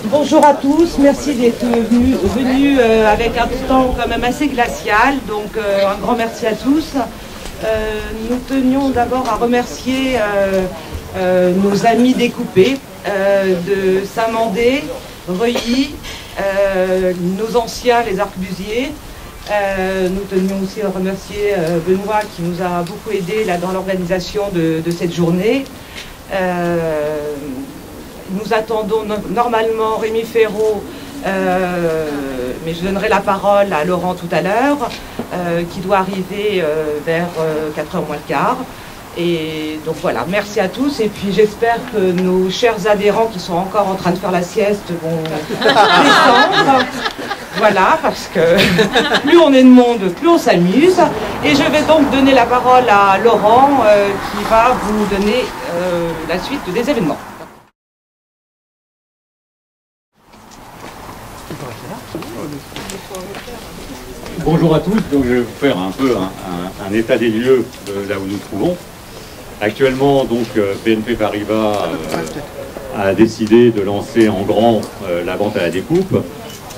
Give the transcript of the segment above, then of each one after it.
Bonjour à tous, merci d'être venus avec un temps quand même assez glacial, donc un grand merci à tous. Nous tenions d'abord à remercier nos amis découpés de Saint-Mandé, Reuilly, nos anciens les arquebusiers. Nous tenions aussi à remercier Benoît qui nous a beaucoup aidé là, dans l'organisation de cette journée. Nous attendons normalement Rémi Ferraud, mais je donnerai la parole à Laurent tout à l'heure, qui doit arriver vers 4h moins le quart. Et donc voilà, merci à tous. Et puis j'espère que nos chers adhérents qui sont encore en train de faire la sieste vont descendre. Voilà, parce que plus on est de monde, plus on s'amuse. Et je vais donc donner la parole à Laurent, qui va vous donner la suite des événements. Bonjour à tous, donc je vais vous faire un peu un état des lieux de là où nous nous trouvons. Actuellement, donc BNP Paribas a décidé de lancer en grand la vente à la découpe.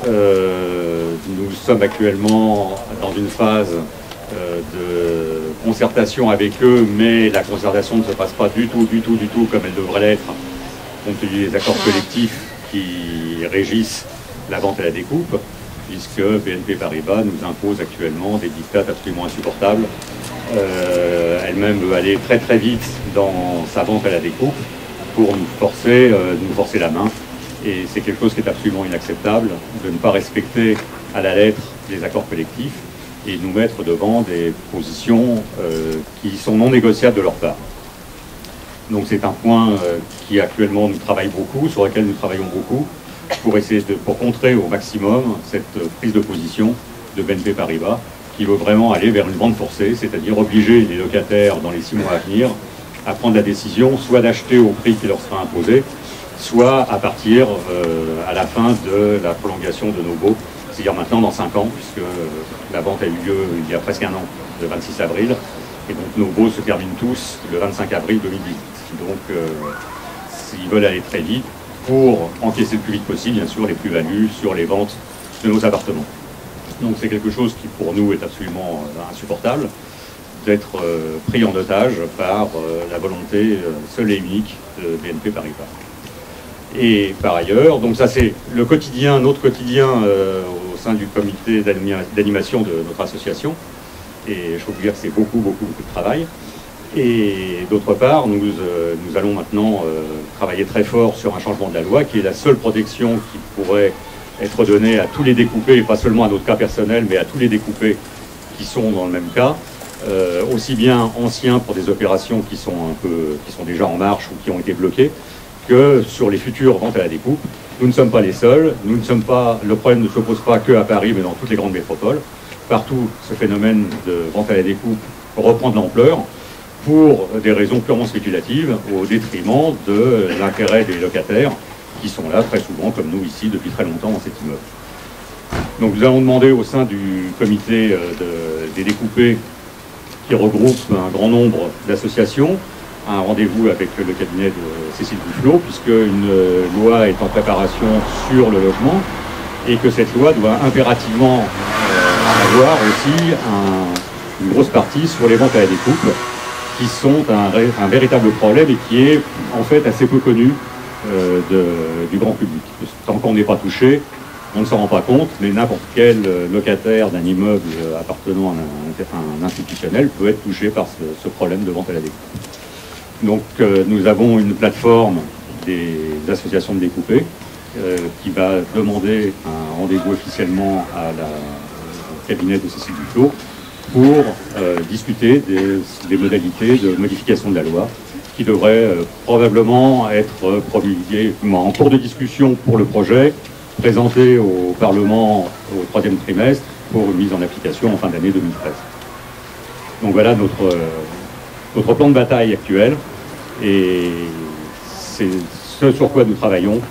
Nous sommes actuellement dans une phase de concertation avec eux, mais la concertation ne se passe pas du tout comme elle devrait l'être, compte tenu des accords collectifs qui régissent la vente à la découpe, puisque BNP Paribas nous impose actuellement des dictats absolument insupportables. Elle-même veut aller très vite dans sa vente à la découpe pour nous forcer la main. Et c'est quelque chose qui est absolument inacceptable, de ne pas respecter à la lettre les accords collectifs et nous mettre devant des positions qui sont non négociables de leur part. Donc c'est un point qui actuellement nous travaille beaucoup, sur lequel nous travaillons beaucoup, pour essayer pour contrer au maximum cette prise de position de BNP Paribas qui veut vraiment aller vers une vente forcée, c'est-à-dire obliger les locataires dans les 6 mois à venir à prendre la décision soit d'acheter au prix qui leur sera imposé, soit à partir à la fin de la prolongation de nos baux, c'est-à-dire maintenant dans 5 ans, puisque la vente a eu lieu il y a presque un an, le 26 avril, et donc nos baux se terminent tous le 25 avril 2018. Donc s'ils veulent aller très vite, pour encaisser le plus vite possible, bien sûr, les plus-values sur les ventes de nos appartements. Donc c'est quelque chose qui, pour nous, est absolument insupportable, d'être pris en otage par la volonté seule et unique de BNP Paribas. Et par ailleurs, donc ça c'est le quotidien, notre quotidien au sein du comité d'animation de notre association, et je peux vous dire que c'est beaucoup de travail. Et d'autre part, nous allons maintenant travailler très fort sur un changement de la loi qui est la seule protection qui pourrait être donnée à tous les découpés, et pas seulement à notre cas personnel, mais à tous les découpés qui sont dans le même cas, aussi bien anciens pour des opérations qui sont déjà en marche ou qui ont été bloquées, que sur les futures ventes à la découpe. Nous ne sommes pas les seuls, le problème ne se pose pas que à Paris, mais dans toutes les grandes métropoles. Partout, ce phénomène de vente à la découpe reprend de l'ampleur, pour des raisons purement spéculatives, au détriment de l'intérêt des locataires, qui sont là très souvent, comme nous ici, depuis très longtemps dans cet immeuble. Donc nous allons demander au sein du comité des découpés, qui regroupe un grand nombre d'associations, un rendez-vous avec le cabinet de Cécile Duflot, puisque une loi est en préparation sur le logement, et que cette loi doit impérativement avoir aussi une grosse partie sur les ventes à la découpe, qui sont un véritable problème et qui est en fait assez peu connu du grand public. Tant qu'on n'est pas touché, on ne s'en rend pas compte, mais n'importe quel locataire d'un immeuble appartenant à un institutionnel peut être touché par ce problème de vente à la découpe. Donc nous avons une plateforme des associations de découpés qui va demander un rendez-vous officiellement au cabinet de Cécile Duflot pour discuter des modalités de modification de la loi qui devrait probablement être promulguée en cours de discussion pour le projet, présenté au Parlement au 3e trimestre pour une mise en application en fin d'année 2013. Donc voilà notre plan de bataille actuel et c'est ce sur quoi nous travaillons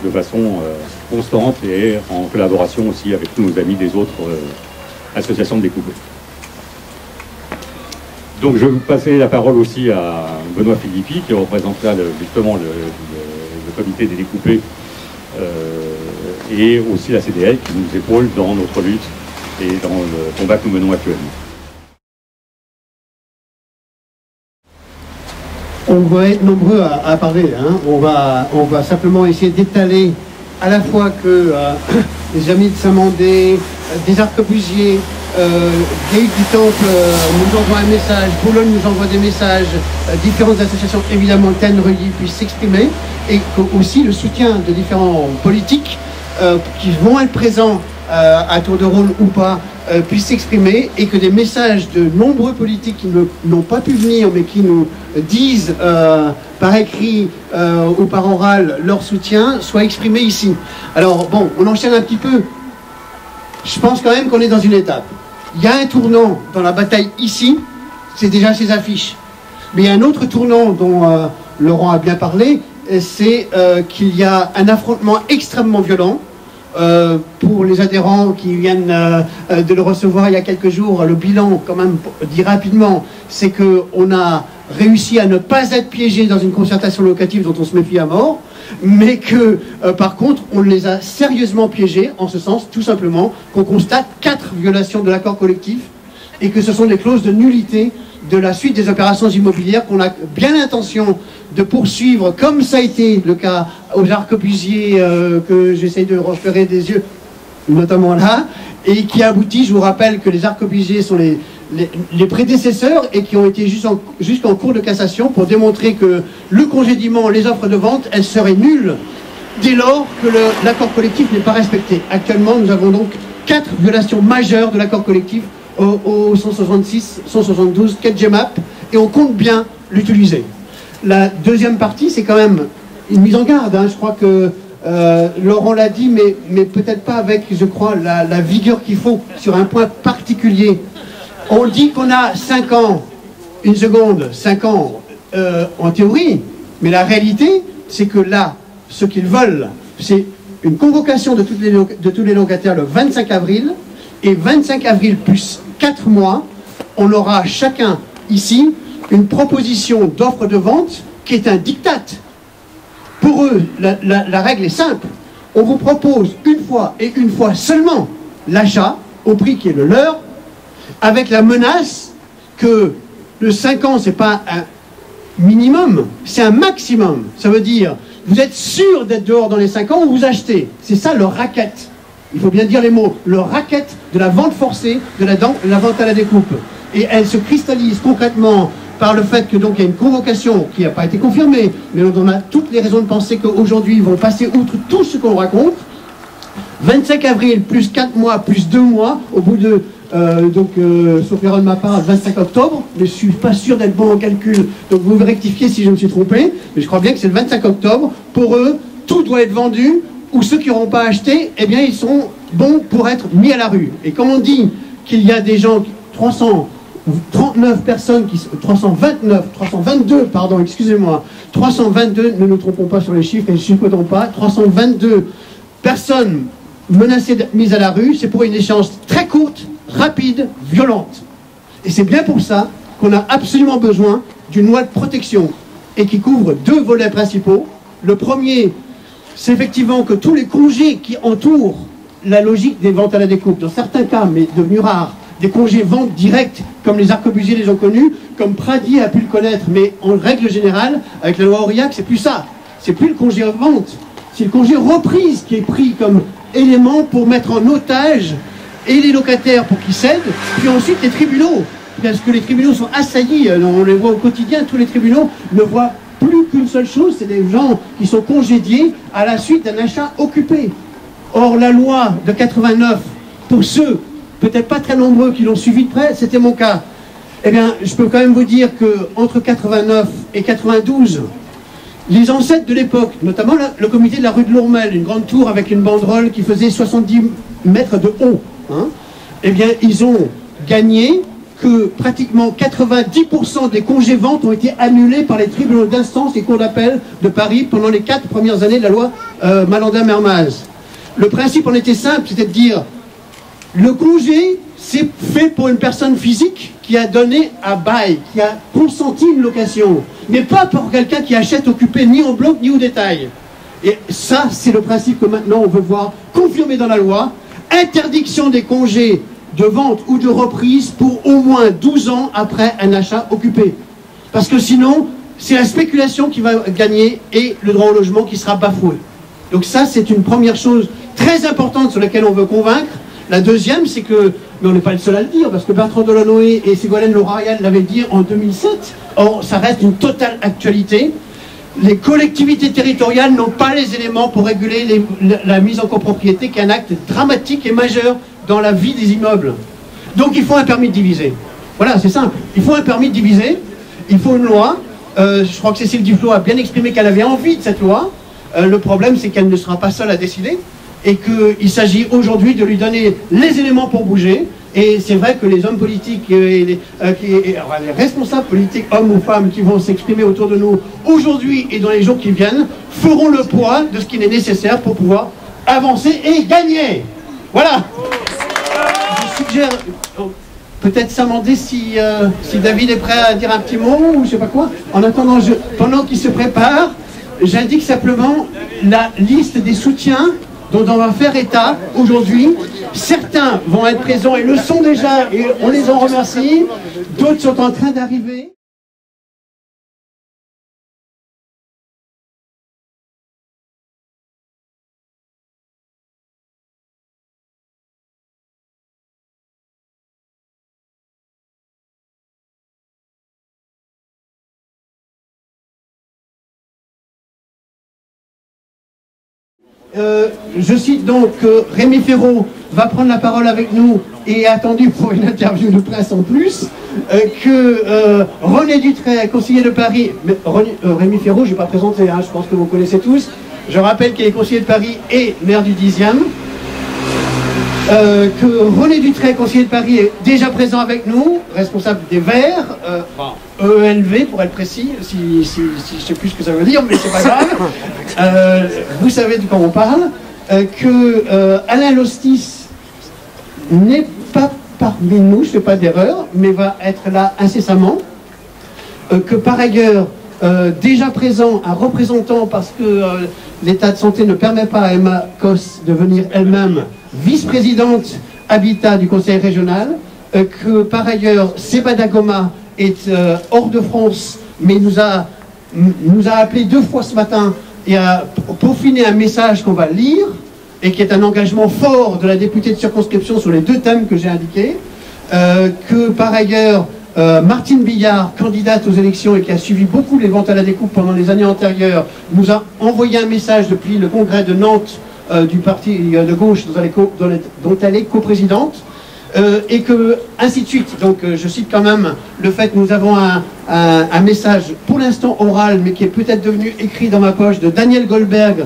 de façon constante et en collaboration aussi avec tous nos amis des autres associations de découpés. Donc je vais vous passer la parole aussi à Benoît Philippi qui représente là justement le comité des découpés, et aussi la CDL qui nous épaule dans notre lutte et dans le combat que nous menons actuellement. On va être nombreux à parler, hein. On va simplement essayer d'étaler à la fois que les Amis de Saint-Mandé, des Arquebusiers, Gaïd du Temple nous envoient un message, Boulogne nous envoie des messages, différentes associations évidemment Tennes-Reuilly puissent s'exprimer, et que aussi le soutien de différents politiques qui vont être présents à tour de rôle ou pas puissent s'exprimer, et que des messages de nombreux politiques qui n'ont pas pu venir mais qui nous disent par écrit ou par oral leur soutien soient exprimés ici. Alors bon, on enchaîne un petit peu. Je pense quand même qu'on est dans une étape. Il y a un tournant dans la bataille ici, c'est déjà ces affiches. Mais il y a un autre tournant dont Laurent a bien parlé, c'est qu'il y a un affrontement extrêmement violent. Pour les adhérents qui viennent de le recevoir il y a quelques jours, le bilan, quand même, dit rapidement, c'est qu'on a réussi à ne pas être piégé dans une concertation locative dont on se méfie à mort, mais que, par contre, on les a sérieusement piégés, en ce sens, tout simplement, qu'on constate 4 violations de l'accord collectif, et que ce sont des clauses de nullité de la suite des opérations immobilières qu'on a bien l'intention de poursuivre, comme ça a été le cas aux Arquebusiers que j'essaye de repérer des yeux, notamment là, et qui aboutit, je vous rappelle que les Arquebusiers sont les prédécesseurs et qui ont été jusqu'en cours de cassation pour démontrer que le congédiement, les offres de vente, elles seraient nulles dès lors que l'accord collectif n'est pas respecté. Actuellement, nous avons donc 4 violations majeures de l'accord collectif au 166, 172, 4 GMAP, et on compte bien l'utiliser. La deuxième partie, c'est quand même une mise en garde, hein. Je crois que Laurent l'a dit, mais peut-être pas avec, je crois, la vigueur qu'il faut sur un point particulier. On dit qu'on a 5 ans, une seconde, 5 ans en théorie, mais la réalité, c'est que là, ce qu'ils veulent, c'est une convocation de tous les locataires le 25 avril, et 25 avril plus 4 mois, on aura chacun ici une proposition d'offre de vente qui est un diktat. Pour eux, la règle est simple. On vous propose une fois et une fois seulement l'achat au prix qui est le leur, avec la menace que le 5 ans, c'est pas un minimum, c'est un maximum. Ça veut dire, vous êtes sûr d'être dehors dans les 5 ans ou vous achetez. C'est ça leur racket. Il faut bien dire les mots. Le racket de la vente forcée, de la vente à la découpe. Et elle se cristallise concrètement par le fait que donc il y a une convocation qui n'a pas été confirmée, mais on a toutes les raisons de penser qu'aujourd'hui ils vont passer outre tout ce qu'on raconte. 25 avril plus 4 mois plus 2 mois, au bout de, sauf erreur de ma part, 25 octobre, mais je ne suis pas sûr d'être bon en calcul, donc vous me rectifiez si je me suis trompé, mais je crois bien que c'est le 25 octobre. Pour eux, tout doit être vendu, ou ceux qui n'auront pas acheté, eh bien ils sont bons pour être mis à la rue. Et quand on dit qu'il y a des gens, 339 personnes, 322, pardon, excusez-moi, 322, ne nous trompons pas sur les chiffres et ne chiffrons pas, 322 personnes menacées d'être mises à la rue, c'est pour une échéance très courte, rapide, violente. Et c'est bien pour ça qu'on a absolument besoin d'une loi de protection et qui couvre 2 volets principaux. Le premier, c'est effectivement que tous les congés qui entourent la logique des ventes à la découpe, dans certains cas, mais devenus rares, des congés ventes directes, comme les Arquebusiers les ont connus, comme Pradier a pu le connaître, mais en règle générale, avec la loi Aurillac, c'est plus ça. C'est plus le congé vente, c'est le congé reprise qui est pris comme élément pour mettre en otage et les locataires pour qu'ils cèdent, puis ensuite les tribunaux, parce que les tribunaux sont assaillis, on les voit au quotidien, tous les tribunaux ne voient plus qu'une seule chose, c'est des gens qui sont congédiés à la suite d'un achat occupé. Or, la loi de 89, pour ceux, peut-être pas très nombreux, qui l'ont suivi de près, c'était mon cas. Eh bien, je peux quand même vous dire qu'entre 89 et 92, les ancêtres de l'époque, notamment le comité de la rue de Lourmel, une grande tour avec une banderole qui faisait 70 mètres de haut, hein, eh bien, ils ont gagné que pratiquement 90% des congés ventes ont été annulés par les tribunaux d'instance et cours d'appel de Paris pendant les 4 premières années de la loi Malandin-Mermaz. Le principe en était simple, c'était de dire le congé, c'est fait pour une personne physique qui a donné à bail, qui a consenti une location, mais pas pour quelqu'un qui achète occupé ni en bloc ni au détail. Et ça, c'est le principe que maintenant on veut voir confirmé dans la loi. Interdiction des congés de vente ou de reprise pour au moins 12 ans après un achat occupé. Parce que sinon, c'est la spéculation qui va gagner et le droit au logement qui sera bafoué. Donc ça, c'est une première chose très importante sur laquelle on veut convaincre. La deuxième, c'est que, mais on n'est pas le seul à le dire, parce que Bertrand Delanoë et Ségolène Royal l'avaient dit en 2007. Or, ça reste une totale actualité. Les collectivités territoriales n'ont pas les éléments pour réguler la mise en copropriété, qui est un acte dramatique et majeur dans la vie des immeubles. Donc il faut un permis de diviser. Voilà, c'est simple. Il faut un permis de diviser, il faut une loi. Je crois que Cécile Duflot a bien exprimé qu'elle avait envie de cette loi. Le problème, c'est qu'elle ne sera pas seule à décider et qu'il s'agit aujourd'hui de lui donner les éléments pour bouger. Et c'est vrai que les hommes politiques et les responsables politiques, hommes ou femmes, qui vont s'exprimer autour de nous aujourd'hui et dans les jours qui viennent, feront le poids de ce qu'il est nécessaire pour pouvoir avancer et gagner. Voilà. Je suggère peut-être s'amender si David est prêt à dire un petit mot ou je sais pas quoi. En attendant, pendant qu'il se prépare, j'indique simplement la liste des soutiens dont on va faire état aujourd'hui. Certains vont être présents et le sont déjà, et on les en remercie. D'autres sont en train d'arriver. Je cite donc que Rémi Féraud va prendre la parole avec nous et est attendu pour une interview de presse en plus, que René Dutray, conseiller de Paris, Rémi Féraud, je ne vais pas présenter, hein, je pense que vous connaissez tous, je rappelle qu'il est conseiller de Paris et maire du 10e, que René Dutray, conseiller de Paris, est déjà présent avec nous, responsable des Verts, ELV pour être précis, si je ne sais plus ce que ça veut dire, mais c'est pas grave. Vous savez de quoi on parle. Que Alain Lostis n'est pas parmi nous, je ne fais pas d'erreur, mais va être là incessamment. Que par ailleurs, déjà présent un représentant, parce que l'état de santé ne permet pas à Emma Kos de venir elle-même vice-présidente Habitat du Conseil régional, que par ailleurs Sebada Goma est hors de France, mais nous a appelé 2 fois ce matin et a peaufiné un message qu'on va lire et qui est un engagement fort de la députée de circonscription sur les 2 thèmes que j'ai indiqués, que par ailleurs Martine Billard, candidate aux élections et qui a suivi beaucoup les ventes à la découpe pendant les années antérieures, nous a envoyé un message depuis le congrès de Nantes du parti de gauche dont elle est coprésidente, et que ainsi de suite. Donc je cite quand même le fait que nous avons un message pour l'instant oral, mais qui est peut-être devenu écrit dans ma poche, de Daniel Goldberg,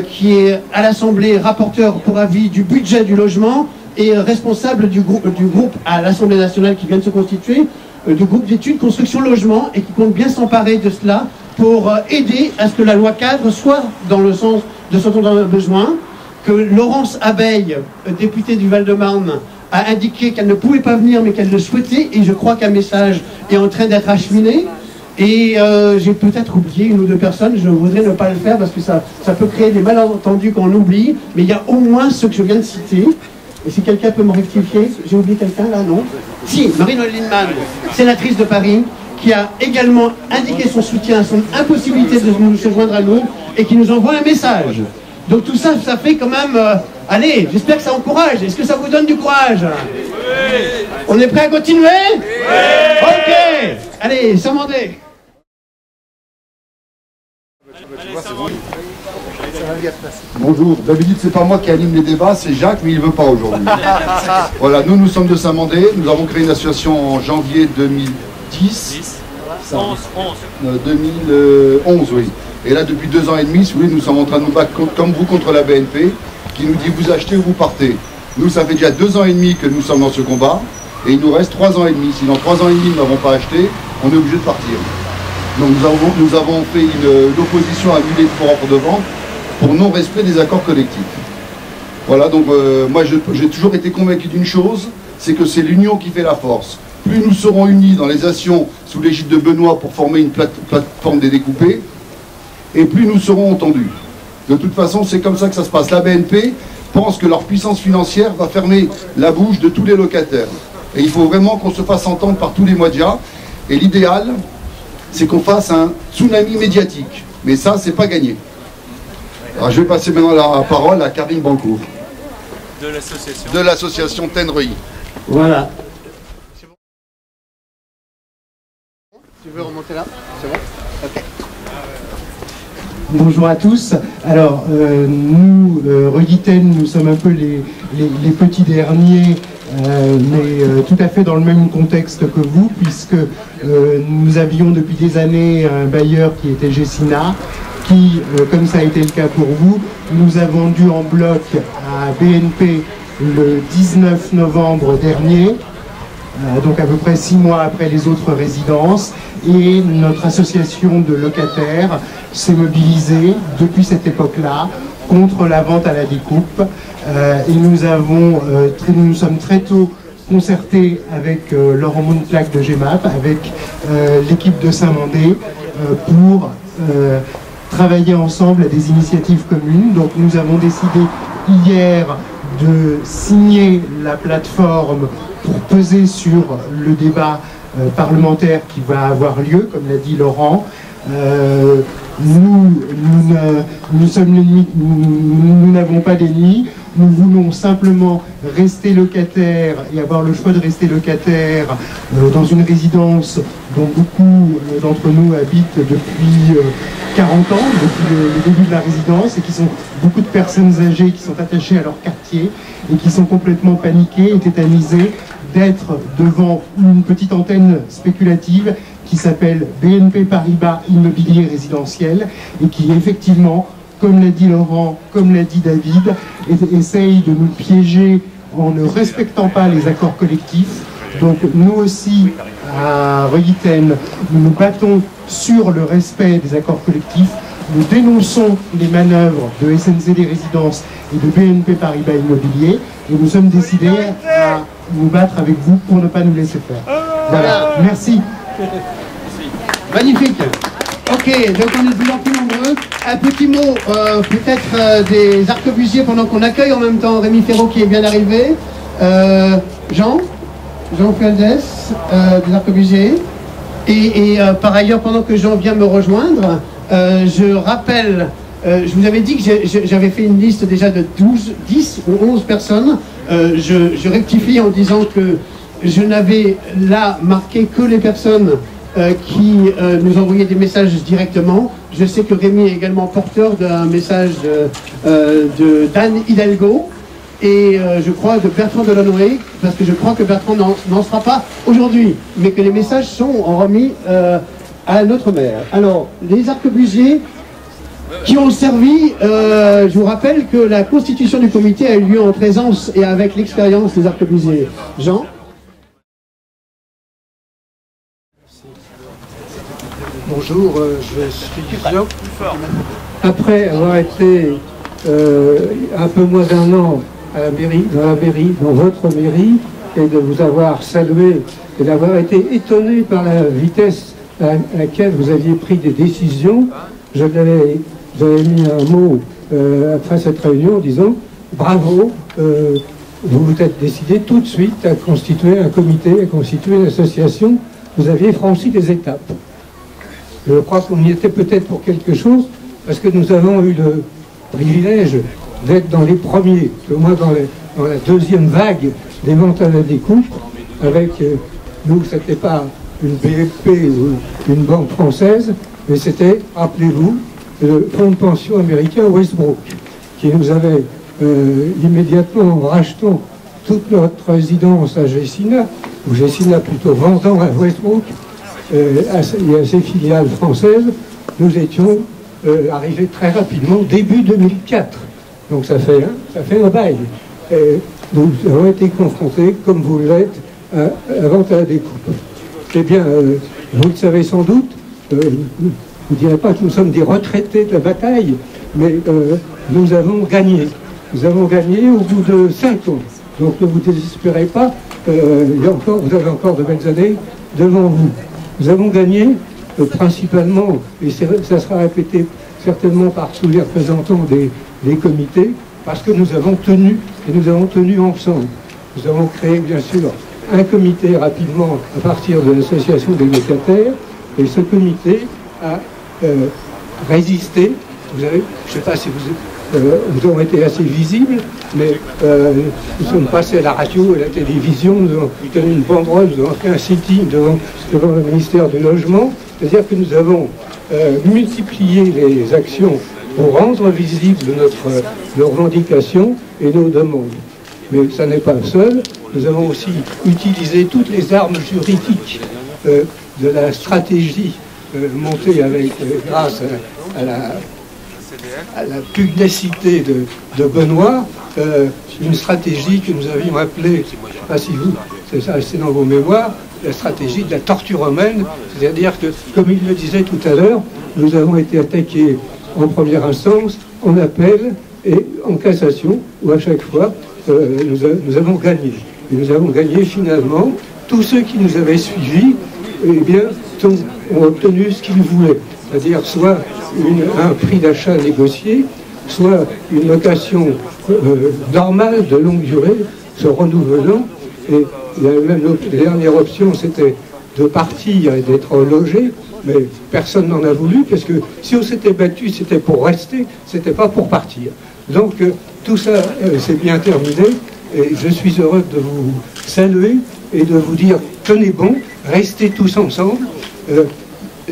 qui est à l'Assemblée rapporteur pour avis du budget du logement et responsable du groupe à l'Assemblée nationale qui vient de se constituer, du groupe d'études construction logement, et qui compte bien s'emparer de cela pour aider à ce que la loi cadre soit dans le sens de ce dont on a besoin, que Laurence Abeille, députée du Val-de-Marne, a indiqué qu'elle ne pouvait pas venir mais qu'elle le souhaitait, et je crois qu'un message est en train d'être acheminé. Et j'ai peut-être oublié 1 ou 2 personnes, je voudrais ne pas le faire parce que ça peut créer des malentendus qu'on oublie, mais il y a au moins ceux que je viens de citer. Et si quelqu'un peut me rectifier, j'ai oublié quelqu'un là, non? Si, Marine Lindemann, sénatrice de Paris, qui a également indiqué son soutien, son impossibilité de se joindre à nous, et qui nous envoie un message. Donc tout ça, ça fait quand même... allez, j'espère que ça encourage. Est-ce que ça vous donne du courage? Oui. On est prêt à continuer? Oui. Ok. Allez, s'amender. Bonjour, d'habitude c'est pas moi qui anime les débats, c'est Jacques, mais il ne veut pas aujourd'hui. Voilà, nous sommes de Saint-Mandé, nous avons créé une association en janvier 2010. 2011, oui. Et là, depuis 2 ans et demi, si vous voulez, nous sommes en train de nous battre comme vous contre la BNP, qui nous dit vous achetez ou vous partez. Nous, ça fait déjà 2 ans et demi que nous sommes dans ce combat, et il nous reste 3 ans et demi. Si dans 3 ans et demi nous n'avons pas acheté, on est obligé de partir. Donc nous avons fait une opposition annulée pour offre de vente pour non-respect des accords collectifs. Voilà, donc moi j'ai toujours été convaincu d'une chose, c'est que c'est l'union qui fait la force. Plus nous serons unis dans les actions sous l'égide de Benoît pour former une plateforme des découpés, et plus nous serons entendus. De toute façon, c'est comme ça que ça se passe. La BNP pense que leur puissance financière va fermer la bouche de tous les locataires. Et il faut vraiment qu'on se fasse entendre par tous les médias. Et l'idéal, c'est qu'on fasse un tsunami médiatique. Mais ça, c'est pas gagné. Alors, je vais passer maintenant la parole à Karine Bancourt. De l'association Tenreuil. Voilà. Tu veux remonter là? C'est bon? Ok. Bonjour à tous. Alors, nous, Reguitaine, nous sommes un peu les petits derniers, mais tout à fait dans le même contexte que vous, puisque nous avions depuis des années un bailleur qui était Gessina, qui, comme ça a été le cas pour vous, nous a vendu en bloc à BNP le 19 novembre dernier, donc à peu près 6 mois après les autres résidences, et notre association de locataires s'est mobilisée depuis cette époque-là contre la vente à la découpe, et nous sommes très tôt concertés avec Laurent Montclac de GEMAP, avec l'équipe de Saint-Mandé, pour travailler ensemble à des initiatives communes. Donc nous avons décidé hier de signer la plateforme pour peser sur le débat parlementaire qui va avoir lieu, comme l'a dit Laurent. Nous n'avons pas d'ennemis, nous voulons simplement rester locataires et avoir le choix de rester locataires dans une résidence dont beaucoup d'entre nous habitent depuis 40 ans, depuis le début de la résidence, et qui sont beaucoup de personnes âgées qui sont attachées à leur quartier et qui sont complètement paniquées et tétanisées d'être devant une petite antenne spéculative qui s'appelle BNP Paribas Immobilier Résidentiel et qui effectivement, comme l'a dit Laurent, comme l'a dit David, essaye de nous piéger en ne respectant pas les accords collectifs. Donc nous aussi, à Reguitaine, nous nous battons sur le respect des accords collectifs. Nous dénonçons les manœuvres de SNCD Résidences et de BNP Paribas Immobilier et nous sommes décidés à nous battre avec vous pour ne pas nous laisser faire. Voilà, merci. Magnifique. Ok, donc on est de plus en plus nombreux. Un petit mot peut-être des arquebusiers pendant qu'on accueille en même temps Rémi Ferraud qui est bien arrivé. Jean Fualdès, des arquebusiers. Et par ailleurs, pendant que Jean vient me rejoindre, je rappelle, je vous avais dit que j'avais fait une liste déjà de 10 ou 11 personnes. Je rectifie en disant que je n'avais là marqué que les personnes qui nous envoyaient des messages directement. Je sais que Rémi est également porteur d'un message d'Anne Hidalgo et je crois de Bertrand Delanoë, parce que je crois que Bertrand n'en sera pas aujourd'hui, mais que les messages sont remis à notre maire. Alors, les arquebusiers qui ont servi, je vous rappelle que la constitution du comité a eu lieu en présence et avec l'expérience des arquebusiers. Jean ? Bonjour, je suis Jean. Après avoir été un peu moins d'un an à la mairie, dans votre mairie, et de vous avoir salué et d'avoir été étonné par la vitesse à laquelle vous aviez pris des décisions, j'avais mis un mot après cette réunion en disant bravo, vous vous êtes décidé tout de suite à constituer un comité, à constituer une association, vous aviez franchi des étapes. Je crois qu'on y était peut-être pour quelque chose, parce que nous avons eu le privilège d'être dans les premiers, au moins dans la deuxième vague des ventes à la découpe, avec nous, c'était pas une BNP ou une banque française, mais c'était, rappelez-vous, le fonds de pension américain Westbrook, qui nous avait immédiatement, en rachetant toute notre résidence à Gessina, ou Gessina plutôt vendant à Westbrook, et à ses filiales françaises, nous étions arrivés très rapidement, début 2004. Donc ça fait un bail. Et nous avons été confrontés, comme vous l'êtes, à la vente à la découpe. Eh bien, vous le savez sans doute, je ne dirais pas que nous sommes des retraités de la bataille, mais nous avons gagné. Nous avons gagné au bout de 5 ans. Donc ne vous désespérez pas, vous avez encore de belles années devant vous. Nous avons gagné principalement, et ça sera répété certainement par tous les représentants des comités, parce que nous avons tenu, et nous avons tenu ensemble. Nous avons créé, bien sûr, un comité rapidement à partir de l'association des locataires, et ce comité a résisté. Vous avez, je ne sais pas si nous avons été assez visibles, mais nous sommes passés à la radio et à la télévision, nous avons tenu une banderole, nous avons fait un sitting devant le ministère du Logement, c'est-à-dire que nous avons multiplié les actions pour rendre visibles nos revendications et nos demandes. Mais ça n'est pas le seul, nous avons aussi utilisé toutes les armes juridiques de la stratégie montée grâce à la pugnacité de Benoît, une stratégie que nous avions appelée, je ne sais pas si c'est resté dans vos mémoires, la stratégie de la torture romaine, c'est-à-dire que, comme il le disait tout à l'heure, nous avons été attaqués en première instance, en appel et en cassation, où à chaque fois, nous avons gagné. Et nous avons gagné finalement, tous ceux qui nous avaient suivis, eh bien, ont obtenu ce qu'ils voulaient, c'est-à-dire soit un prix d'achat négocié, soit une location normale de longue durée, se renouvelant. Et la dernière option, c'était de partir et d'être logé, mais personne n'en a voulu, parce que si on s'était battu, c'était pour rester, c'était pas pour partir. Donc tout ça, c'est bien terminé, et je suis heureux de vous saluer et de vous dire, tenez bon, restez tous ensemble.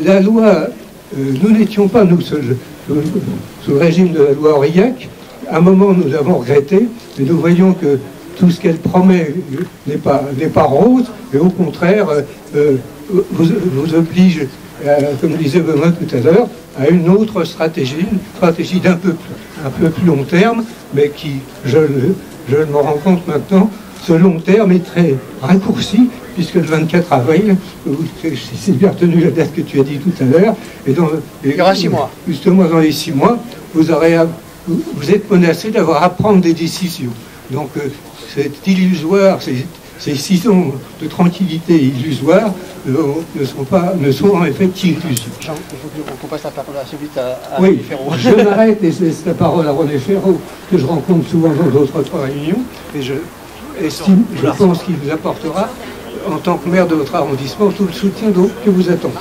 La loi, nous n'étions pas, nous, sous le régime de la loi Aurillac. À un moment, nous l'avons regretté, et nous voyons que tout ce qu'elle promet n'est pas rose, et au contraire, vous oblige, comme disait Benoît tout à l'heure, à une autre stratégie, une stratégie d'un peu plus long terme, mais qui, je me rends compte maintenant, ce long terme est très raccourci, puisque le 24 avril, c'est bien retenu la date que tu as dit tout à l'heure, et il y aura 6 mois. Justement, dans les 6 mois, vous êtes menacé d'avoir à prendre des décisions. Donc, c'est illusoire, ces 6 ans de tranquillité illusoire ne sont en fait qu'illusions. On passe la parole assez vite à oui, René Ferraud. Je m'arrête et laisse la parole à René Ferraud, que je rencontre souvent dans d'autres réunions, et je pense qu'il vous apportera, en tant que maire de votre arrondissement, tout le soutien que vous attendez.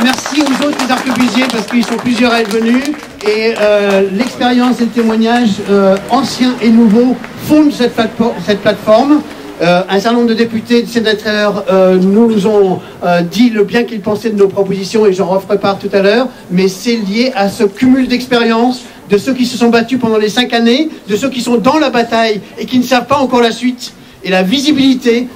Merci aux autres arquebusiers parce qu'ils sont plusieurs à être venus et l'expérience et le témoignage anciens et nouveaux fondent cette plateforme. Un certain nombre de députés, de sénateurs nous ont dit le bien qu'ils pensaient de nos propositions et j'en referai part tout à l'heure, mais c'est lié à ce cumul d'expérience de ceux qui se sont battus pendant les 5 années, de ceux qui sont dans la bataille et qui ne savent pas encore la suite. Et la visibilité,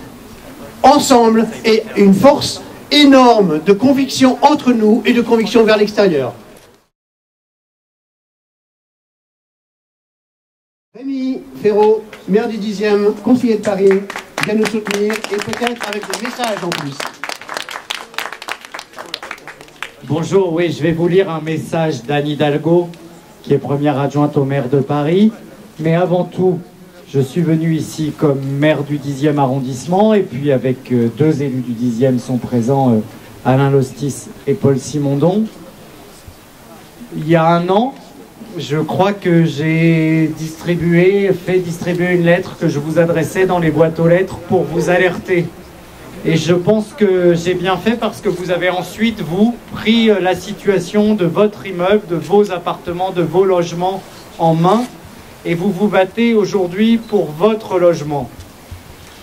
ensemble, est une force énorme de conviction entre nous et de conviction vers l'extérieur. Rémi Ferraud, maire du 10e, conseiller de Paris, vient nous soutenir et peut-être avec des messages en plus. Bonjour, oui, je vais vous lire un message d'Anne Hidalgo, qui est première adjointe au maire de Paris. Mais avant tout, je suis venu ici comme maire du 10e arrondissement, et puis avec 2 élus du 10e sont présents, Alain Lostis et Paul Simondon. Il y a 1 an, je crois que j'ai fait distribuer une lettre que je vous adressais dans les boîtes aux lettres pour vous alerter. Et je pense que j'ai bien fait parce que vous avez ensuite, vous, pris la situation de votre immeuble, de vos appartements, de vos logements en main. Et vous vous battez aujourd'hui pour votre logement.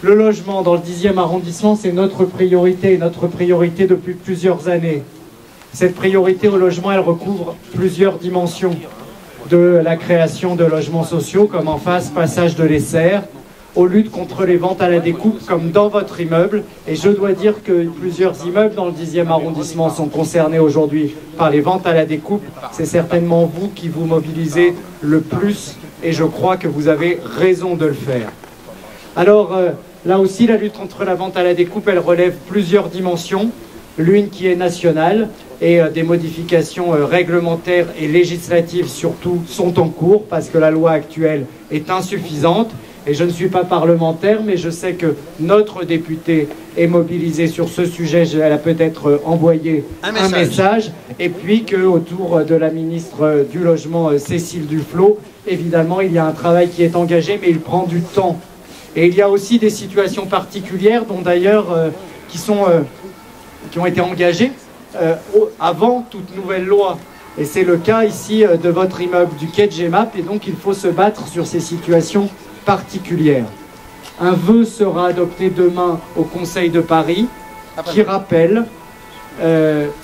Le logement dans le 10e arrondissement, c'est notre priorité depuis plusieurs années. Cette priorité au logement, elle recouvre plusieurs dimensions. De la création de logements sociaux, comme en face Passage de l'Essert, aux luttes contre les ventes à la découpe, comme dans votre immeuble. Et je dois dire que plusieurs immeubles dans le 10e arrondissement sont concernés aujourd'hui par les ventes à la découpe. C'est certainement vous qui vous mobilisez le plus. Et je crois que vous avez raison de le faire. Alors, là aussi, la lutte contre la vente à la découpe, elle relève plusieurs dimensions. L'une qui est nationale, et des modifications réglementaires et législatives surtout sont en cours, parce que la loi actuelle est insuffisante. Et je ne suis pas parlementaire, mais je sais que notre députée est mobilisée sur ce sujet. Elle a peut-être envoyé un message. Et puis qu'autour de la ministre du Logement, Cécile Duflot, évidemment, il y a un travail qui est engagé, mais il prend du temps. Et il y a aussi des situations particulières, dont d'ailleurs, qui ont été engagées avant toute nouvelle loi. Et c'est le cas ici de votre immeuble du quai de Gemap, et donc il faut se battre sur ces situations particulière. Un vœu sera adopté demain au Conseil de Paris qui rappelle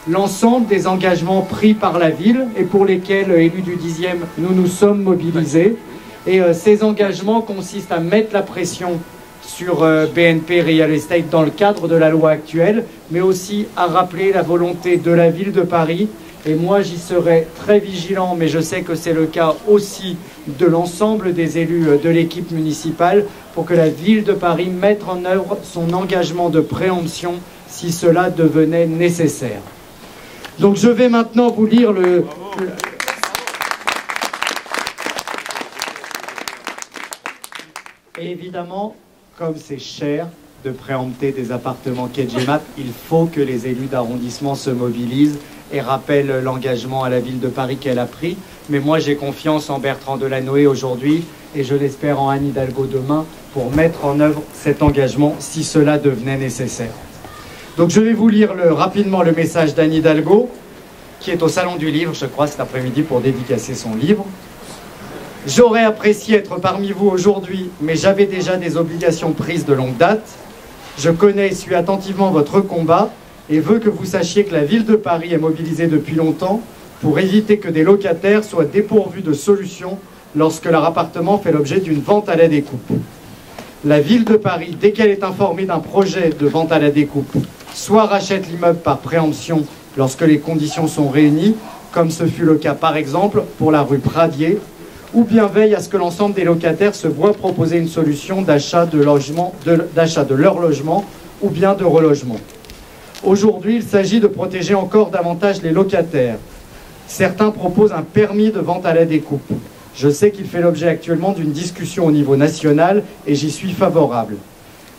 l'ensemble des engagements pris par la ville et pour lesquels, élus du 10e, nous nous sommes mobilisés. Et ces engagements consistent à mettre la pression sur BNP Real Estate dans le cadre de la loi actuelle, mais aussi à rappeler la volonté de la ville de Paris. Et moi, j'y serai très vigilant, mais je sais que c'est le cas aussi de l'ensemble des élus de l'équipe municipale, pour que la ville de Paris mette en œuvre son engagement de préemption si cela devenait nécessaire. Donc je vais maintenant vous lire Et évidemment, comme c'est cher de préempter des appartements quai de Gemap, il faut que les élus d'arrondissement se mobilisent et rappelle l'engagement à la ville de Paris qu'elle a pris. Mais moi, j'ai confiance en Bertrand Delanoë aujourd'hui et je l'espère en Anne Hidalgo demain pour mettre en œuvre cet engagement si cela devenait nécessaire. Donc je vais vous lire rapidement le message d'Anne Hidalgo, qui est au Salon du Livre, je crois, cet après-midi pour dédicacer son livre. « J'aurais apprécié être parmi vous aujourd'hui, mais j'avais déjà des obligations prises de longue date. Je connais et suis attentivement votre combat et veux que vous sachiez que la ville de Paris est mobilisée depuis longtemps pour éviter que des locataires soient dépourvus de solutions lorsque leur appartement fait l'objet d'une vente à la découpe. La ville de Paris, dès qu'elle est informée d'un projet de vente à la découpe, soit rachète l'immeuble par préemption lorsque les conditions sont réunies, comme ce fut le cas par exemple pour la rue Pradier, ou bien veille à ce que l'ensemble des locataires se voient proposer une solution d'achat de leur logement ou bien de relogement. Aujourd'hui, il s'agit de protéger encore davantage les locataires. Certains proposent un permis de vente à la découpe. Je sais qu'il fait l'objet actuellement d'une discussion au niveau national et j'y suis favorable.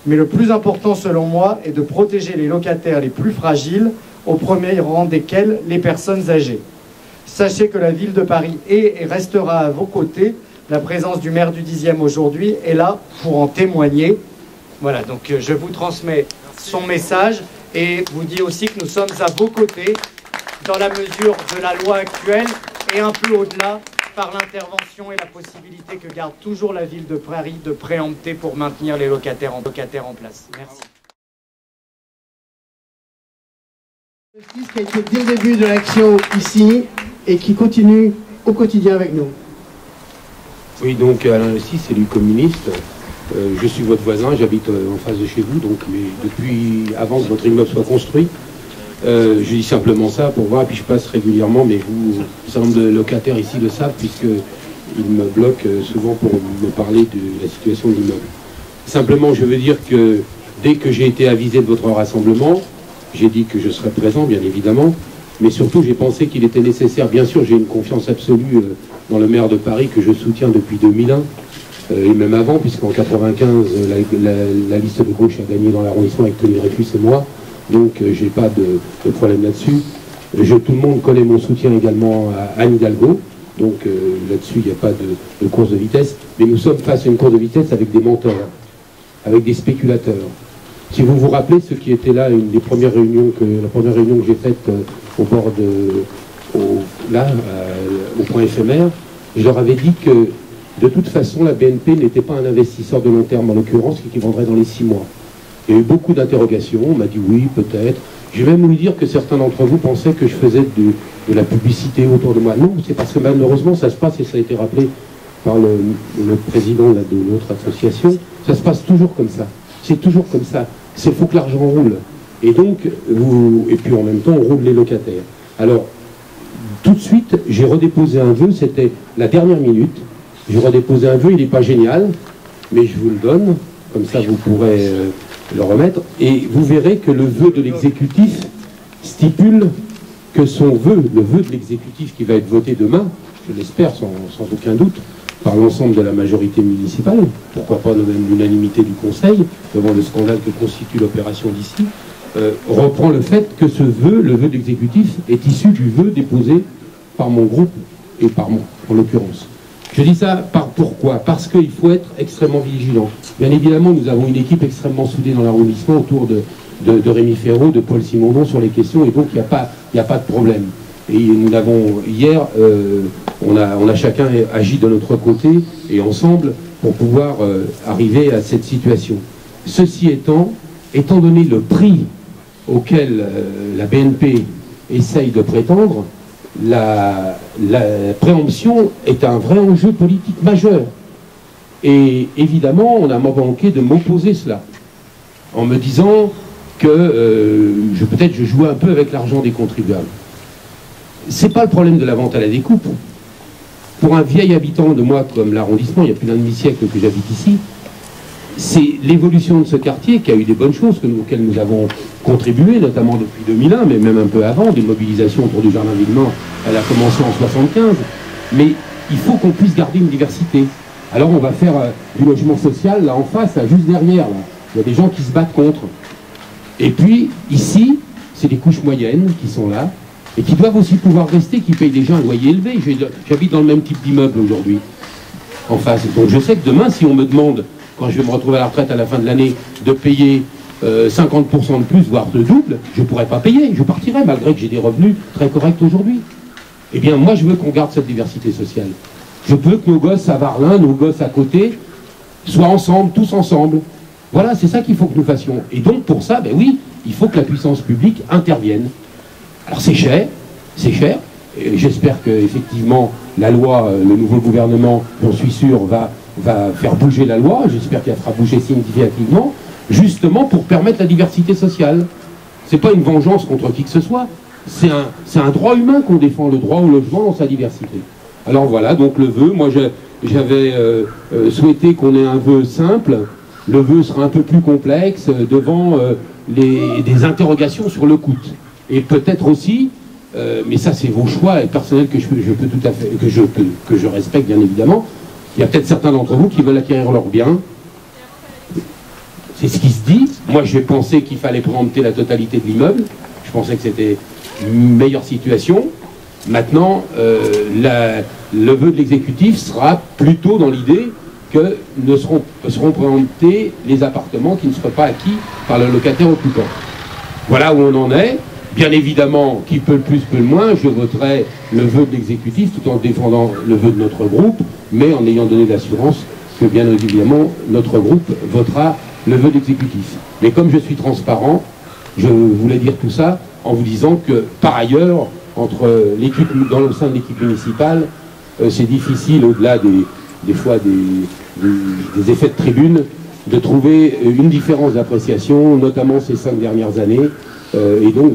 Mais le plus important selon moi est de protéger les locataires les plus fragiles, au premier rang desquels les personnes âgées. Sachez que la ville de Paris est et restera à vos côtés. La présence du maire du 10e aujourd'hui est là pour en témoigner. Voilà, donc je vous transmets son message et vous dis aussi que nous sommes à vos côtés dans la mesure de la loi actuelle et un peu au-delà par l'intervention et la possibilité que garde toujours la ville de Paris de préempter pour maintenir les locataires en place. Merci. Qui a été dès le début de l'action ici et qui continue au quotidien avec nous. Oui, donc Alain Lestis, élu communiste. Je suis votre voisin, j'habite en face de chez vous, donc mais depuis avant que votre immeuble soit construit. Je dis simplement ça pour voir, puis je passe régulièrement, mais vous, un certain nombre de locataires ici le savent, puisqu'ils me bloquent souvent pour me parler de la situation de l'immeuble. Simplement, je veux dire que dès que j'ai été avisé de votre rassemblement, j'ai dit que je serais présent, bien évidemment, mais surtout j'ai pensé qu'il était nécessaire. Bien sûr, j'ai une confiance absolue dans le maire de Paris que je soutiens depuis 2001, et même avant, puisqu'en 1995, la liste de gauche a gagné dans l'arrondissement avec Tony Dreyfus et moi. Donc j'ai pas de problème là-dessus. Tout le monde connaît mon soutien également à Anne Hidalgo. Donc là-dessus, il n'y a pas de course de vitesse. Mais nous sommes face à une course de vitesse avec des menteurs, avec des spéculateurs. Si vous vous rappelez, ce qui était là, la première réunion que j'ai faite au bord au point éphémère, je leur avais dit que de toute façon, la BNP n'était pas un investisseur de long terme en l'occurrence, qui vendrait dans les 6 mois. Il y a eu beaucoup d'interrogations, on m'a dit oui, peut-être. Je vais même lui dire que certains d'entre vous pensaient que je faisais de la publicité autour de moi. Non, c'est parce que malheureusement, ça se passe, et ça a été rappelé par le président de notre association, ça se passe toujours comme ça. C'est toujours comme ça. C'est faut que l'argent roule. Et donc, et puis en même temps, on roule les locataires. Alors, tout de suite, j'ai redéposé un vœu, c'était la dernière minute. J'ai redéposé un vœu, il n'est pas génial, mais je vous le donne, comme ça vous pourrez le remettre, et vous verrez que le vœu de l'exécutif stipule que son vœu, le vœu de l'exécutif qui va être voté demain, je l'espère sans aucun doute, par l'ensemble de la majorité municipale, pourquoi pas même l'unanimité du Conseil, devant le scandale que constitue l'opération d'ici, reprend le fait que ce vœu, le vœu de l'exécutif, est issu du vœu déposé par mon groupe et par moi, en l'occurrence. Je dis ça pourquoi? Parce qu'il faut être extrêmement vigilant. Bien évidemment, nous avons une équipe extrêmement soudée dans l'arrondissement autour de Rémi Ferraud, de Paul Simondon sur les questions, et donc il n'y a pas de problème. Et nous avons, hier, on a chacun agi de notre côté et ensemble pour pouvoir arriver à cette situation. Ceci étant donné le prix auquel la BNP essaye de prétendre, la préemption est un vrai enjeu politique majeur. Et évidemment, on a manqué de m'opposer cela, en me disant que peut-être je jouais un peu avec l'argent des contribuables. C'est pas le problème de la vente à la découpe. Pour un vieil habitant de moi comme l'arrondissement, il y a plus d'un demi-siècle que j'habite ici, c'est l'évolution de ce quartier qui a eu des bonnes choses auxquelles nous avons contribué, notamment depuis 2001, mais même un peu avant, des mobilisations autour du Jardin Villemort, elle a commencé en 75, mais il faut qu'on puisse garder une diversité. Alors on va faire du logement social là en face, là, juste derrière, là. Il y a des gens qui se battent contre. Et puis, ici, c'est des couches moyennes qui sont là, et qui doivent aussi pouvoir rester, qui payent déjà un loyer élevé. J'habite dans le même type d'immeuble aujourd'hui, en face. Donc je sais que demain, si on me demande, quand je vais me retrouver à la retraite à la fin de l'année, de payer 50% de plus, voire de double, je ne pourrais pas payer, je partirai, malgré que j'ai des revenus très corrects aujourd'hui. Eh bien, moi, je veux qu'on garde cette diversité sociale. Je veux que nos gosses à Varlin, nos gosses à côté, soient ensemble, tous ensemble. Voilà, c'est ça qu'il faut que nous fassions. Et donc, pour ça, ben oui, il faut que la puissance publique intervienne. Alors c'est cher, et j'espère qu'effectivement la loi, le nouveau gouvernement, j'en suis sûr, va faire bouger la loi, j'espère qu'elle fera bouger significativement, justement pour permettre la diversité sociale. C'est pas une vengeance contre qui que ce soit, c'est un droit humain qu'on défend, le droit au logement dans sa diversité. Alors voilà, donc le vœu, moi j'avais souhaité qu'on ait un vœu simple, le vœu sera un peu plus complexe, devant des interrogations sur le coût. Et peut-être aussi, mais ça c'est vos choix personnels que je peux tout à fait, que je respecte bien évidemment, il y a peut-être certains d'entre vous qui veulent acquérir leurs biens. C'est ce qui se dit. Moi j'ai pensé qu'il fallait préempter la totalité de l'immeuble. Je pensais que c'était une meilleure situation. Maintenant, le vœu de l'exécutif sera plutôt dans l'idée que seront préemptés les appartements qui ne seraient pas acquis par le locataire occupant. Voilà où on en est. Bien évidemment, qui peut le plus, peut le moins, je voterai le vœu de l'exécutif tout en défendant le vœu de notre groupe, mais en ayant donné l'assurance que bien évidemment notre groupe votera le vœu de l'exécutif. Mais comme je suis transparent, je voulais dire tout ça en vous disant que par ailleurs, dans le sein de l'équipe municipale, c'est difficile, au-delà des fois des effets de tribune, de trouver une différence d'appréciation, notamment ces 5 dernières années. Et donc,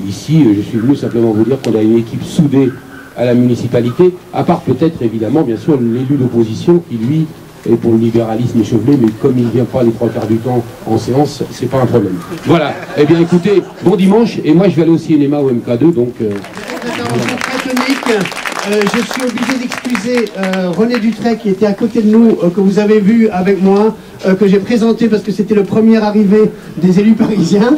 ici, je suis venu simplement vous dire qu'on a une équipe soudée à la municipalité, à part peut-être, évidemment, bien sûr, l'élu d'opposition qui, lui, est pour le libéralisme échevelé, mais comme il ne vient pas les 3/4 du temps en séance, c'est pas un problème. Voilà. Eh bien, écoutez, bon dimanche, et moi, je vais aller au cinéma au MK2, donc... Je suis obligé d'excuser René Dutray qui était à côté de nous, que vous avez vu avec moi, que j'ai présenté parce que c'était le premier arrivé des élus parisiens.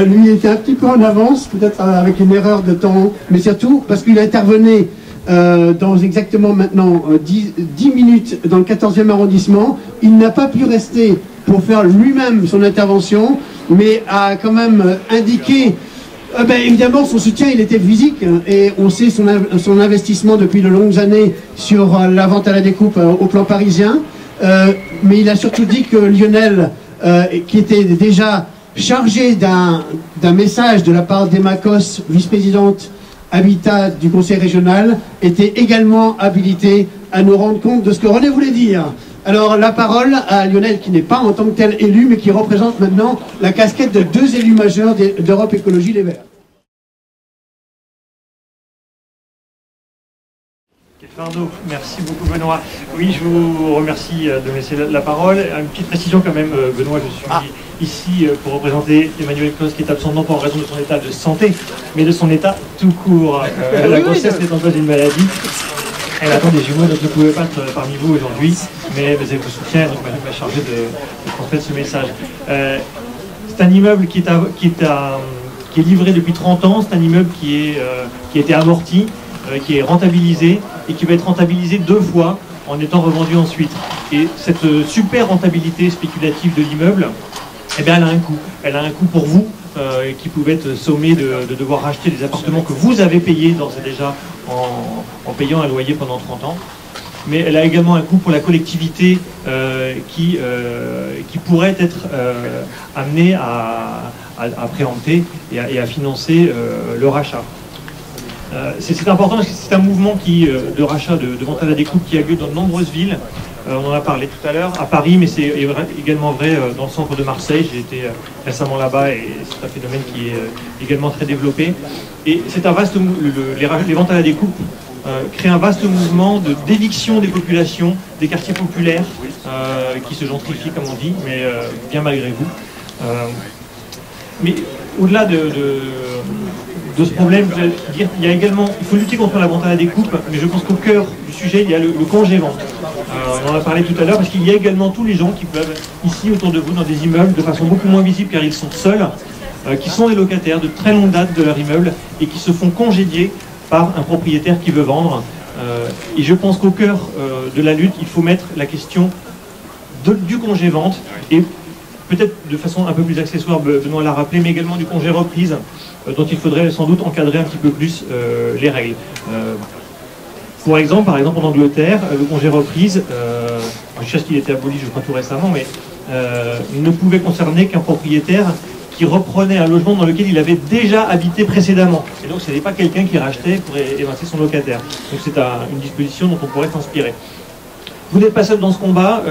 Lui était un petit peu en avance, peut-être avec une erreur de temps, mais surtout parce qu'il intervenait dans exactement maintenant 10 minutes dans le 14e arrondissement. Il n'a pas pu rester pour faire lui-même son intervention, mais a quand même indiqué... évidemment, son soutien, il était physique, et on sait son investissement depuis de longues années sur la vente à la découpe au plan parisien. Mais il a surtout dit que Lionel, qui était déjà chargé d'un message de la part d'Emma Cosse, vice-présidente Habitat du Conseil régional, était également habilité à nous rendre compte de ce que René voulait dire. Alors la parole à Lionel, qui n'est pas en tant que tel élu, mais qui représente maintenant la casquette de 2 élus majeurs d'Europe Écologie Les Verts. Merci beaucoup Benoît. Oui, je vous remercie de me laisser la parole. Une petite précision quand même, Benoît, je suis ici pour représenter Emmanuel Cosse, qui est absent non pas en raison de son état de santé, mais de son état tout court. La grossesse n'étant pas une maladie. Elle attend des jumeaux, donc ne pouvait pas être parmi vous aujourd'hui, mais vous avez vos soutiens, donc elle m'a chargé de transmettre ce message. C'est un immeuble qui est livré depuis 30 ans, c'est un immeuble qui a été amorti, qui est rentabilisé et qui va être rentabilisé 2 fois en étant revendu ensuite. Et cette super rentabilité spéculative de l'immeuble, eh bien, elle a un coût. Elle a un coût pour vous qui pouvez être sommé de devoir racheter des appartements que vous avez payés d'ores et déjà en payant un loyer pendant 30 ans. Mais elle a également un coût pour la collectivité qui pourrait être amenée à préempter et à financer le rachat. C'est important parce que c'est un mouvement de rachat, de vente à la découpe qui a lieu dans de nombreuses villes. On en a parlé tout à l'heure, à Paris, mais c'est également vrai dans le centre de Marseille. J'ai été récemment là-bas et c'est un phénomène qui est également très développé. Et c'est un vaste les ventes à la découpe créent un vaste mouvement d'éviction des populations, des quartiers populaires qui se gentrifient, comme on dit, mais bien malgré vous. Mais au-delà de ce problème, il faut lutter contre la vente à la découpe, mais je pense qu'au cœur du sujet, il y a le congé-vente. On en a parlé tout à l'heure, parce qu'il y a également tous les gens qui peuvent, ici autour de vous, dans des immeubles, de façon beaucoup moins visible, car ils sont seuls, qui sont des locataires de très longue date de leur immeuble, et qui se font congédier par un propriétaire qui veut vendre. Et je pense qu'au cœur de la lutte, il faut mettre la question du congé-vente, et peut-être de façon un peu plus accessoire, Benoît l'a rappelé, mais également du congé reprise, dont il faudrait sans doute encadrer un petit peu plus les règles. Par exemple, en Angleterre, le congé reprise, je sais qu'il a été aboli, je crois tout récemment, mais ne pouvait concerner qu'un propriétaire qui reprenait un logement dans lequel il avait déjà habité précédemment. Et donc ce n'est pas quelqu'un qui rachetait pour évincer son locataire. Donc c'est une disposition dont on pourrait s'inspirer. Vous n'êtes pas seul dans ce combat.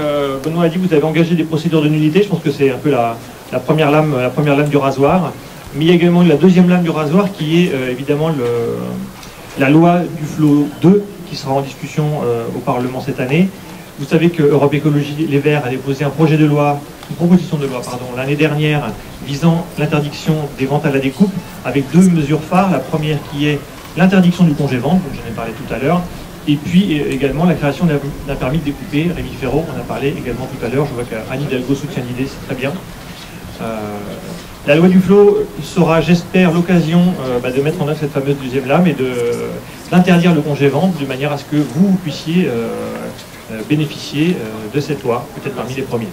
Benoît a dit que vous avez engagé des procédures de nullité. Je pense que c'est un peu la première lame du rasoir. Mais il y a également la deuxième lame du rasoir qui est évidemment la loi Duflot 2 qui sera en discussion au Parlement cette année. Vous savez que Europe Écologie Les Verts a déposé une proposition de loi l'année dernière visant l'interdiction des ventes à la découpe avec 2 mesures phares. La première qui est l'interdiction du congé-vente, dont j'en ai parlé tout à l'heure, et puis également la création d'un permis de découper. Rémi Ferraud en a parlé également tout à l'heure. Je vois qu'Anne Hidalgo soutient l'idée, c'est très bien. La loi Duflot sera, j'espère, l'occasion de mettre en œuvre cette fameuse deuxième lame et d'interdire le congé-vente de manière à ce que vous puissiez bénéficier de cette loi, peut-être parmi les premiers.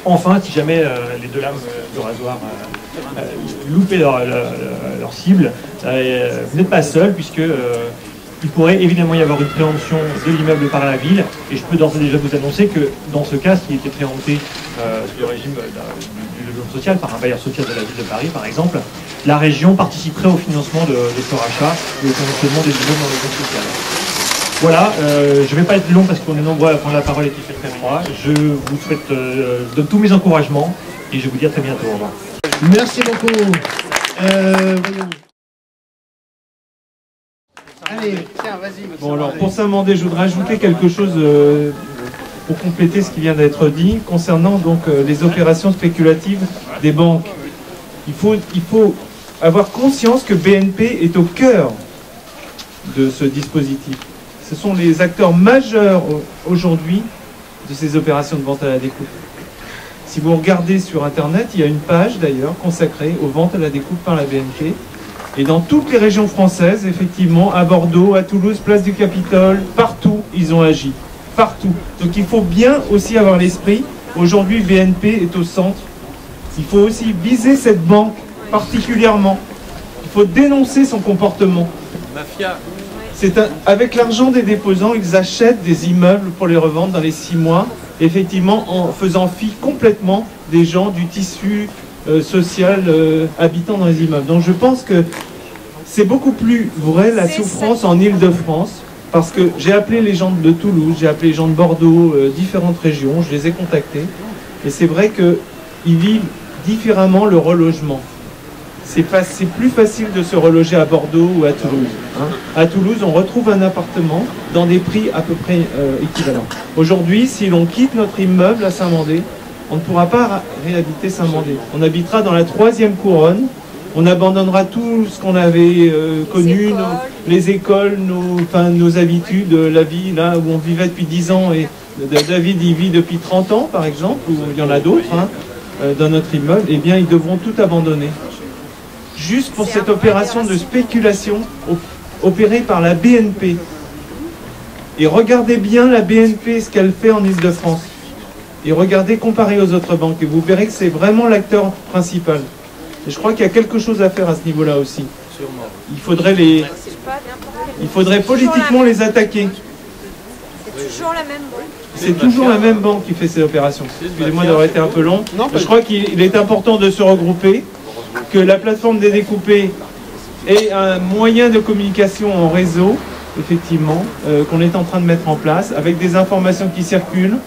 Enfin, si jamais les 2 lames de rasoir loupaient leur cible, vous n'êtes pas seul, puisque il pourrait évidemment y avoir une préemption de l'immeuble par la ville, et je peux d'ores et déjà vous annoncer que dans ce cas, s'il était préempté sous le régime du logement social par un bailleur social de la ville de Paris, par exemple, la région participerait au financement de ce rachat et au fonctionnement des immeubles dans le logement social. Voilà, je ne vais pas être long parce qu'on est nombreux à prendre la parole et qu'il fait très froid. Je vous souhaite de tous mes encouragements et je vous dis à très bientôt. Au revoir. Merci beaucoup. Allez, tiens, vas-y. Bon, alors, pour Saint-Mandé, je voudrais ajouter quelque chose pour compléter ce qui vient d'être dit concernant donc les opérations spéculatives des banques. Il faut avoir conscience que BNP est au cœur de ce dispositif. Ce sont les acteurs majeurs aujourd'hui de ces opérations de vente à la découpe. Si vous regardez sur Internet, il y a une page d'ailleurs consacrée aux ventes à la découpe par la BNP. Et dans toutes les régions françaises, effectivement, à Bordeaux, à Toulouse, place du Capitole, partout, ils ont agi. Partout. Donc il faut bien aussi avoir l'esprit. Aujourd'hui, BNP est au centre. Il faut aussi viser cette banque particulièrement. Il faut dénoncer son comportement. Mafia. Avec l'argent des déposants, ils achètent des immeubles pour les revendre dans les 6 mois, effectivement en faisant fi complètement des gens du tissu social habitant dans les immeubles. Donc je pense que c'est beaucoup plus vrai la souffrance en Île-de-France, parce que j'ai appelé les gens de Toulouse, j'ai appelé les gens de Bordeaux, différentes régions, je les ai contactés, et c'est vrai qu'ils vivent différemment le relogement. C'est plus facile de se reloger à Bordeaux ou à Toulouse. Hein. À Toulouse, on retrouve un appartement dans des prix à peu près équivalents. Aujourd'hui, si l'on quitte notre immeuble à Saint-Mandé, on ne pourra pas réhabiter Saint-Mandé. On habitera dans la 3e couronne On abandonnera tout ce qu'on avait connu, les écoles, nos habitudes, la vie, là où on vivait depuis 10 ans, et David y vit depuis 30 ans, par exemple, ou il y en a d'autres, dans notre immeuble, eh bien, ils devront tout abandonner. Juste pour cette opération de spéculation opérée par la BNP. Et regardez bien la BNP, ce qu'elle fait en Île-de-France. Et regardez, comparé aux autres banques, et vous verrez que c'est vraiment l'acteur principal. Et je crois qu'il y a quelque chose à faire à ce niveau-là aussi. Il faudrait politiquement les attaquer. C'est toujours la même banque. C'est toujours la même banque qui fait ces opérations. Excusez-moi d'avoir été un peu long. Je crois qu'il est important de se regrouper, que la plateforme des découpés ait un moyen de communication en réseau, effectivement, qu'on est en train de mettre en place, avec des informations qui circulent.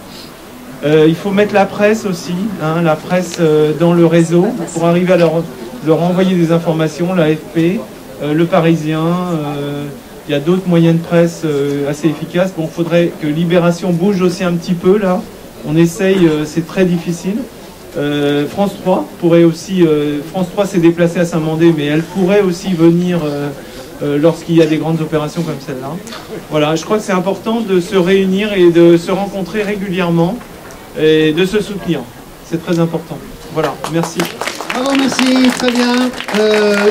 Il faut mettre la presse aussi, la presse dans le réseau, pour arriver à leur envoyer des informations, l'AFP, le Parisien, il y a d'autres moyens de presse assez efficaces. Bon, il faudrait que Libération bouge aussi un petit peu, là. On essaye, c'est très difficile. France 3 pourrait aussi... France 3 s'est déplacée à Saint-Mandé, mais elle pourrait aussi venir lorsqu'il y a des grandes opérations comme celle-là. Voilà, je crois que c'est important de se réunir et de se rencontrer régulièrement et de se soutenir. C'est très important. Voilà, merci. Bravo, merci, très bien.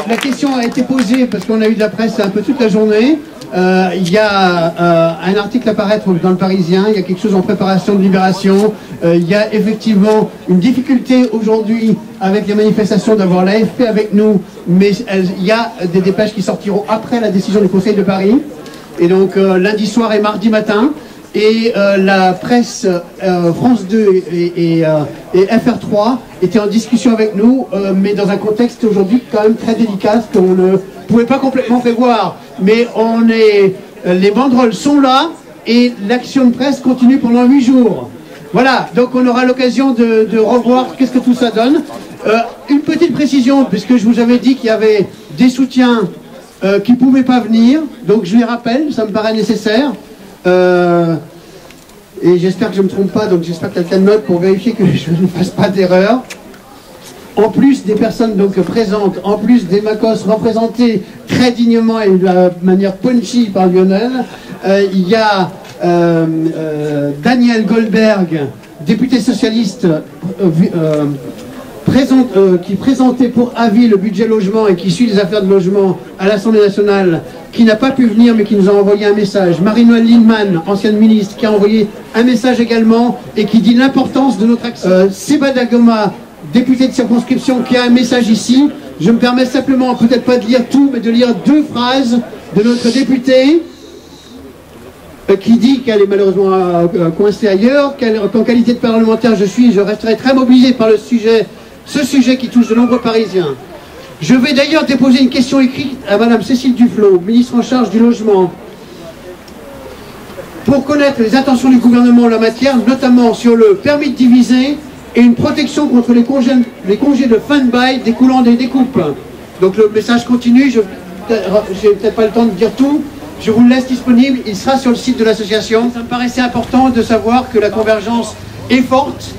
La question a été posée parce qu'on a eu de la presse un peu toute la journée. Il y a un article à paraître dans le Parisien, il y a quelque chose en préparation de Libération. Il y a effectivement une difficulté aujourd'hui avec les manifestations d'avoir l'AFP avec nous, mais il y a des dépêches qui sortiront après la décision du Conseil de Paris. Et donc lundi soir et mardi matin. Et la presse France 2 et FR3 étaient en discussion avec nous, mais dans un contexte aujourd'hui quand même très délicat, qu'on ne pouvait pas complètement prévoir. Mais les banderoles sont là et l'action de presse continue pendant 8 jours. Voilà, donc on aura l'occasion de revoir qu'est-ce que tout ça donne. Une petite précision, puisque je vous avais dit qu'il y avait des soutiens qui ne pouvaient pas venir, donc je les rappelle, ça me paraît nécessaire. Et j'espère que je ne me trompe pas, donc j'espère que quelqu'un note pour vérifier que je ne fasse pas d'erreur. En plus des personnes donc présentes, en plus des Macos représentés très dignement et de la manière punchy par Lionel, il y a Daniel Goldberg, député socialiste, qui présentait pour avis le budget logement et qui suit les affaires de logement à l'Assemblée nationale, qui n'a pas pu venir mais qui nous a envoyé un message. Marie-Noëlle Lienemann, ancienne ministre, qui a envoyé un message également et qui dit l'importance de notre action. Seba Dagoma, député de circonscription, qui a un message ici. Je me permets simplement, peut-être pas de lire tout, mais de lire 2 phrases de notre députée qui dit qu'elle est malheureusement coincée ailleurs, qu'en qualité de parlementaire je resterai très mobilisé par ce sujet qui touche de nombreux Parisiens. Je vais d'ailleurs déposer une question écrite à Madame Cécile Duflot, ministre en charge du logement, pour connaître les intentions du gouvernement en la matière, notamment sur le permis de diviser et une protection contre les congés de fin de bail découlant des découpes. Donc le message continue, je n'ai peut-être pas le temps de dire tout, je vous le laisse disponible, il sera sur le site de l'association. Ça me paraissait important de savoir que la convergence est forte,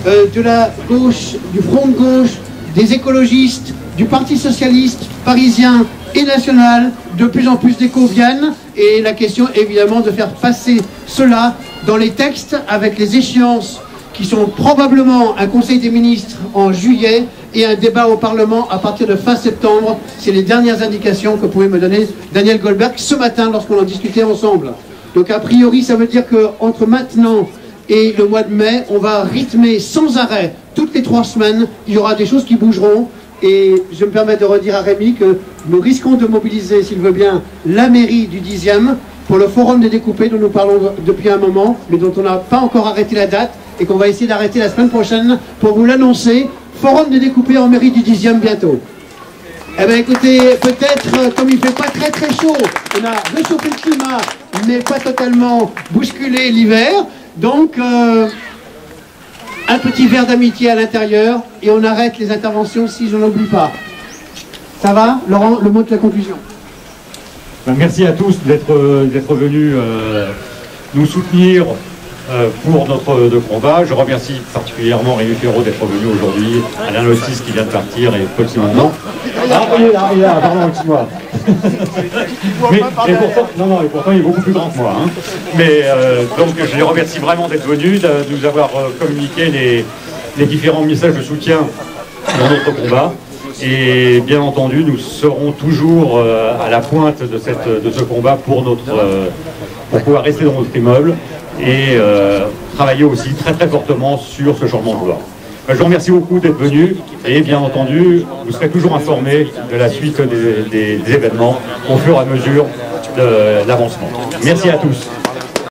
de la gauche, du front de gauche, des écologistes, du Parti socialiste parisien et national, de plus en plus d'échos viennent, et la question évidemment de faire passer cela dans les textes avec les échéances qui sont probablement un Conseil des ministres en juillet et un débat au Parlement à partir de fin septembre. C'est les dernières indications que pouvait me donner Daniel Goldberg ce matin lorsqu'on en discutait ensemble. Donc a priori ça veut dire qu'entre maintenant et le mois de mai, on va rythmer sans arrêt, toutes les 3 semaines, il y aura des choses qui bougeront. Et je me permets de redire à Rémi que nous risquons de mobiliser, s'il veut bien, la mairie du 10e pour le forum des découpés dont nous parlons depuis un moment, mais dont on n'a pas encore arrêté la date et qu'on va essayer d'arrêter la semaine prochaine pour vous l'annoncer. Forum des découpés en mairie du 10e bientôt. Eh bien écoutez, peut-être, comme il ne fait pas très très chaud, on a réchauffé le climat, mais pas totalement bousculé l'hiver. Donc, un petit verre d'amitié à l'intérieur et on arrête les interventions si je n'oublie pas. Ça va, Laurent, le mot de la conclusion. Merci à tous d'être venus nous soutenir pour notre combat. Je remercie particulièrement Rémi Féraud d'être venu aujourd'hui, Alain Lostis qui vient de partir et Paul Simondon. Ah, il est là, pardon, excuse-moi. Et pourtant, non, et pourtant, il est beaucoup plus grand que moi. Hein. Mais donc, je les remercie vraiment d'être venus, de nous avoir communiqué les différents messages de soutien dans notre combat. Et bien entendu, nous serons toujours à la pointe de ce combat pour pouvoir rester dans notre immeuble et travailler aussi très très fortement sur ce changement de loi. Je vous remercie beaucoup d'être venus et bien entendu, vous serez toujours informés de la suite des événements au fur et à mesure de l'avancement. Merci à tous.